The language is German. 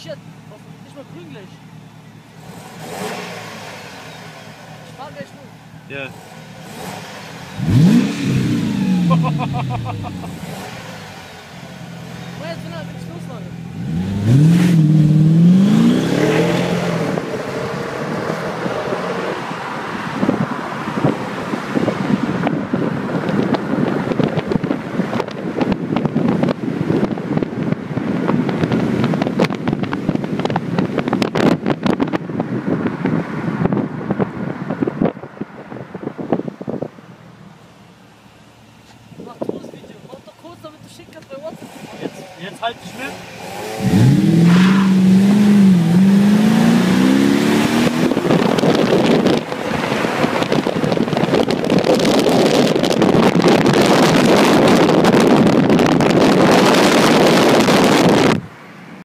shit. Nicht mal grünlich. Ich fahr gleich nur. Ja. Jetzt will ich los, Leute.